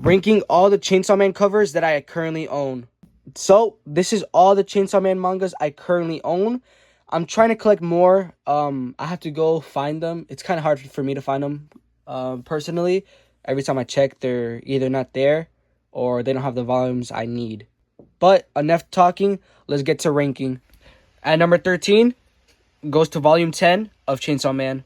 Ranking all the Chainsaw Man covers that I currently own. So this is all the Chainsaw Man mangas I currently own. I'm trying to collect more. I have to go find them. It's kind of hard for me to find them personally. Every time I check, they're either not there or they don't have the volumes I need. But enough talking. Let's get to ranking. At number 13 goes to volume 10 of Chainsaw Man.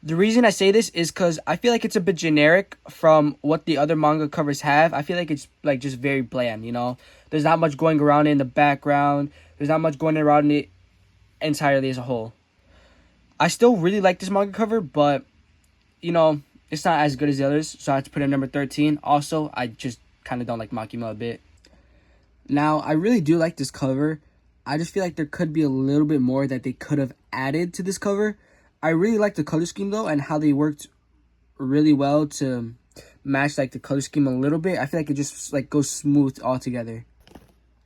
The reason I say this is because I feel like it's a bit generic from what the other manga covers have. I feel like it's like just very bland, you know? There's not much going around in the background. There's not much going around it entirely as a whole. I still really like this manga cover, but, you know, it's not as good as the others, so I have to put it at number 13. Also, I just kind of don't like Makima a bit. Now, I really do like this cover. I just feel like there could be a little bit more that they could have added to this cover. I really like the color scheme though, and how they worked really well to match like the color scheme a little bit. I feel like it just like goes smooth all together.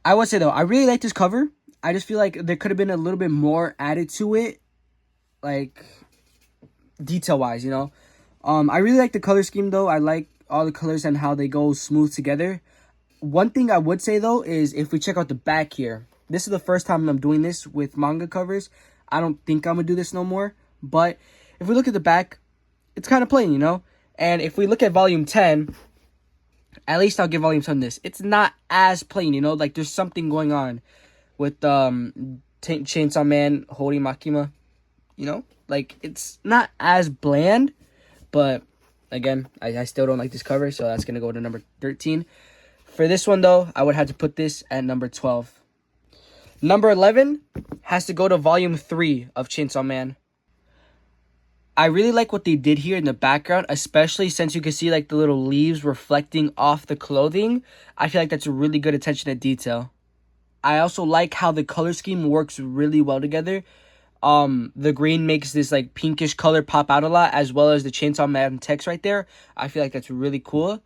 I would say though, I really like this cover. I just feel like there could have been a little bit more added to it, like detail wise, you know. I really like the color scheme though. I like all the colors and how they go smooth together. One thing I would say though is if we check out the back here, this is the first time I'm doing this with manga covers. I don't think I'm gonna do this no more. But if we look at the back, it's kind of plain, you know? And if we look at volume 10, at least I'll give volume 10 this. It's not as plain, you know? Like, there's something going on with Chainsaw Man holding Makima, you know? Like, it's not as bland, but, again, I still don't like this cover, so that's going to go to number 13. For this one, though, I would have to put this at number 12. Number 11 has to go to volume 3 of Chainsaw Man. I really like what they did here in the background, especially since you can see like the little leaves reflecting off the clothing. I feel like that's a really good attention to detail. I also like how the color scheme works really well together. The green makes this like pinkish color pop out a lot, as well as the Chainsaw Man text right there. I feel like that's really cool.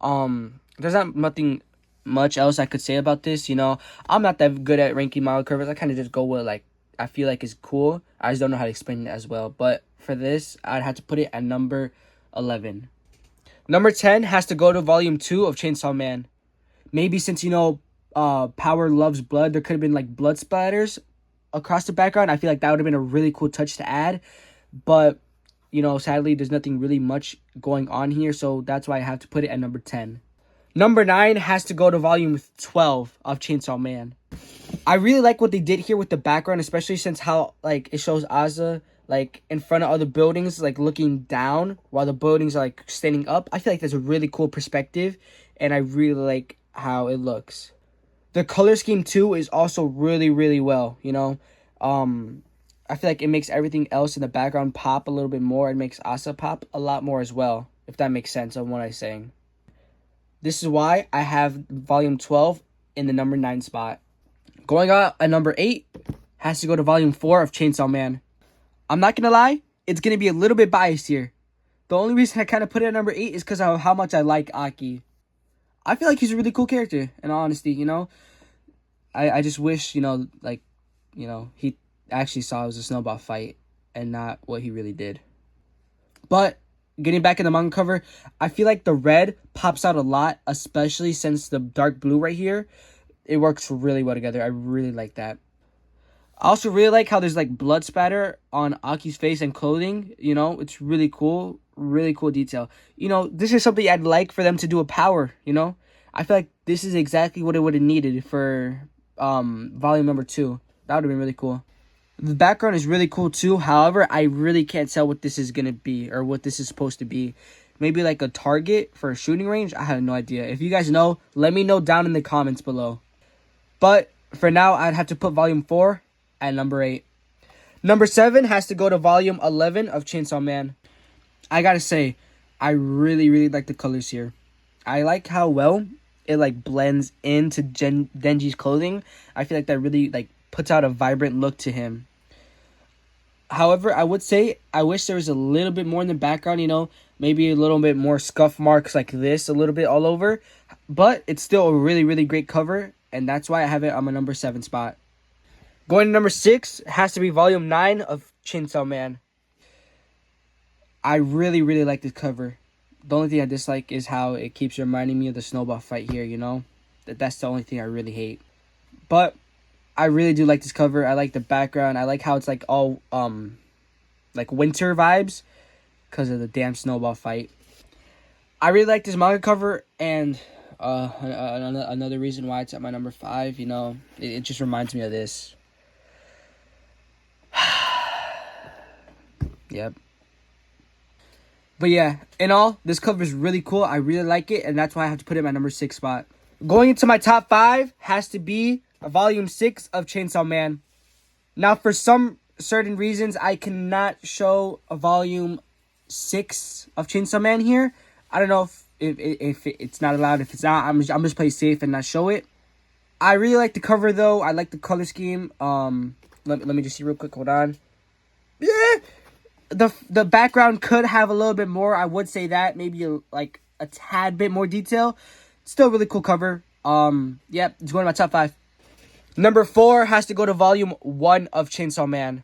There's not nothing much else I could say about this, you know. I'm not that good at ranking manga covers. I kind of just go with like I feel like is cool. I just don't know how to explain it as well. But for this, I'd have to put it at number 11. Number 10 has to go to volume 2 of Chainsaw Man. Maybe since, you know, Power loves blood, there could have been like blood splatters across the background. I feel like that would have been a really cool touch to add. But, you know, sadly, there's nothing really much going on here. So that's why I have to put it at number 10. Number 9 has to go to volume 12 of Chainsaw Man. I really like what they did here with the background, especially since how like it shows Asa like in front of other buildings, like looking down while the buildings are like standing up. I feel like that's a really cool perspective, and I really like how it looks. The color scheme too is also really, really well, you know. I feel like it makes everything else in the background pop a little bit more. It makes Asa pop a lot more as well, if that makes sense on what I'm saying. This is why I have volume 12 in the number 9 spot. Going on at number 8 has to go to volume 4 of Chainsaw Man. I'm not going to lie, it's going to be a little bit biased here. The only reason I kind of put it at number 8 is because of how much I like Aki. I feel like he's a really cool character, in all honesty, you know. I just wish, you know, like, you know, he actually saw it was a snowball fight and not what he really did. But getting back in the manga cover, I feel like the red pops out a lot, especially since the dark blue right here. It works really well together. I really like that. I also really like how there's like blood spatter on Aki's face and clothing. You know, it's really cool. Really cool detail. You know, this is something I'd like for them to do a power, you know. I feel like this is exactly what it would have needed for volume number 2. That would have been really cool. The background is really cool too. However, I really can't tell what this is going to be or what this is supposed to be. Maybe like a target for a shooting range? I have no idea. If you guys know, let me know down in the comments below. But for now, I'd have to put volume 4 at number 8. Number 7 has to go to volume 11 of Chainsaw Man. I gotta say, I really, really like the colors here. I like how well it like blends into Denji's clothing. I feel like that really like puts out a vibrant look to him. However, I would say I wish there was a little bit more in the background, you know, maybe a little bit more scuff marks like this, a little bit all over. But it's still a really, really great cover, and that's why I have it on my number 7 spot. Going to number 6 has to be volume 9 of Chainsaw Man. I really, really like this cover. The only thing I dislike is how it keeps reminding me of the snowball fight here, you know? That's the only thing I really hate. But I really do like this cover. I like the background. I like how it's like all like winter vibes because of the damn snowball fight. I really like this manga cover, and another reason why it's at my number 5, you know, it just reminds me of this. Yep. But yeah, in all, this cover is really cool. I really like it, and that's why I have to put it in my number 6 spot. Going into my top 5 has to be Volume 6 of Chainsaw Man. Now, for some certain reasons, I cannot show a Volume 6 of Chainsaw Man here. I don't know if it's not allowed. If it's not, I'm just play safe and not show it. I really like the cover, though. I like the color scheme. Let me just see real quick. Hold on. Yeah. The background could have a little bit more. I would say that maybe like a tad bit more detail. Still really cool cover. Yep, it's going to my top 5. Number 4 has to go to Volume 1 of Chainsaw Man.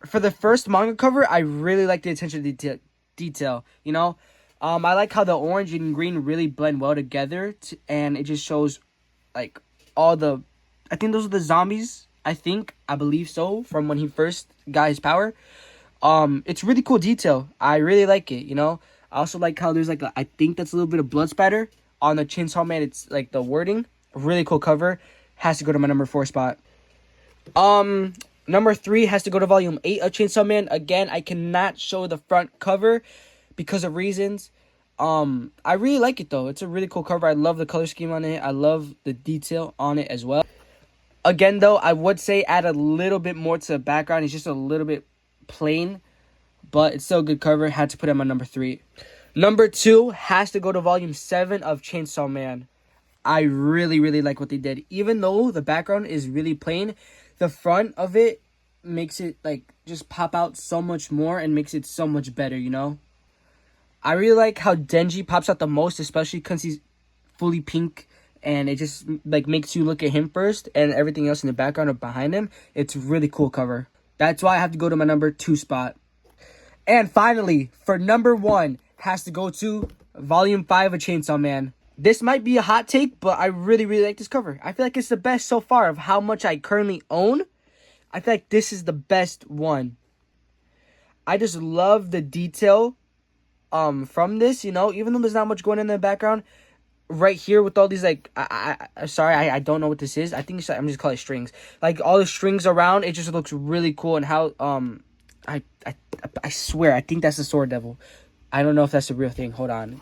For the first manga cover, I really like the attention to detail. You know, I like how the orange and green really blend well together, and it just shows like all the. I think those are the zombies. I believe so. From when he first got his power. It's really cool detail. I really like it, you know. I also like how there's like I think that's a little bit of blood spatter on the Chainsaw Man. It's like the wording. Really cool cover. Has to go to my number 4 spot. Number 3 has to go to Volume 8 of Chainsaw Man. Again, I cannot show the front cover because of reasons. I really like it though. It's a really cool cover. I love the color scheme on it. I love the detail on it as well. Again though, I would say add a little bit more to the background. It's just a little bit plain, but it's still a good cover. Had to put it on my number 3. Number 2 has to go to Volume 7 of Chainsaw Man. I really, really like what they did. Even though the background is really plain, the front of it makes it like just pop out so much more and makes it so much better, you know? I really like how Denji pops out the most, especially because he's fully pink, and it just like makes you look at him first and everything else in the background or behind him. It's a really cool cover. That's why I have to go to my number 2 spot. And finally, for number 1, has to go to Volume 5 of Chainsaw Man. This might be a hot take, but I really, really like this cover. I feel like it's the best so far of how much I currently own. I feel like this is the best one. I just love the detail from this, you know, even though there's not much going on in the background. Right here with all these, like, I don't know what this is. I think I'm just calling it strings. Like, all the strings around, it just looks really cool. And how, I swear, I think that's the Sword Devil. I don't know if that's the real thing. Hold on.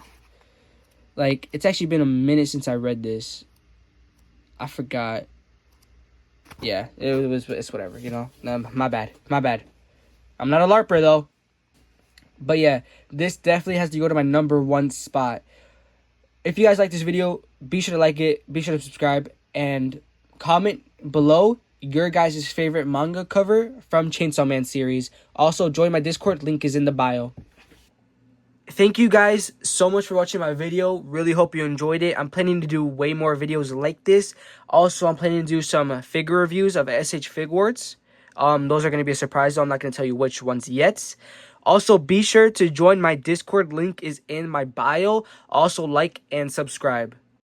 Like, it's actually been a minute since I read this. I forgot. Yeah, it's whatever, you know. No, my bad. I'm not a LARPer, though. But yeah, this definitely has to go to my number 1 spot. If you guys like this video, be sure to like it, be sure to subscribe, and comment below your guys' favorite manga cover from Chainsaw Man series. Also, join my Discord, link is in the bio. Thank you guys so much for watching my video. Really hope you enjoyed it. I'm planning to do way more videos like this. Also, I'm planning to do some figure reviews of SH Figwarts. Those are going to be a surprise, though. I'm not going to tell you which ones yet. Also, be sure to join my Discord. Link is in my bio. Also, like and subscribe.